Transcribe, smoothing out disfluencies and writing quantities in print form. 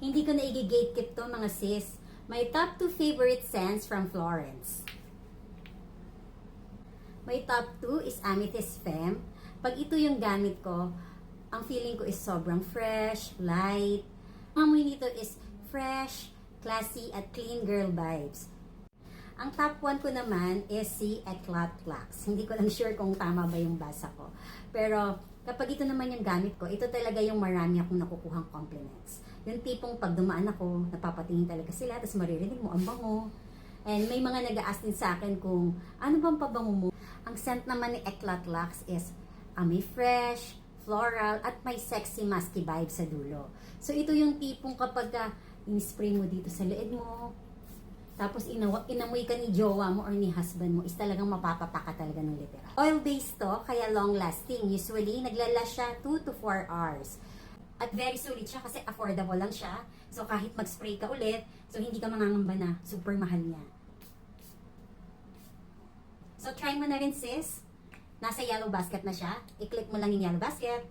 Hindi ko na i-gatekeep to mga sis. My top 2 favorite scents from Florence. My top 2 is Amethyst Femme. Pag ito yung gamit ko, ang feeling ko is sobrang fresh, light. Ang amoy nito is fresh, classy, at clean girl vibes. Ang top 1 ko naman is si Eclat Lux. Hindi ko lang sure kung tama ba yung basa ko. Pero kapag ito naman yung gamit ko, ito talaga yung marami akong nakukuhang compliments. Yung tipong pag dumaan ako, napapatingin talaga sila, tapos maririnig mo, ang bango. And may mga nag-a-ask din sa akin kung ano bang pabango mo. Ang scent naman ni Eclat Lux is may fresh, floral, at may sexy musky vibe sa dulo. So ito yung tipong kapag in-spray mo dito sa leeg mo, tapos inamoy ka ni jowa mo or ni husband mo, is talagang mapapataka talaga ng literal. Oil-based to, kaya long-lasting. Usually, naglalast siya 2 to 4 hours. At very solid siya kasi affordable lang siya. So kahit mag-spray ka ulit, so hindi ka mangangamba na super mahal niya. So try mo na rin sis. Nasa yellow basket na siya. I-click mo lang yung yellow basket.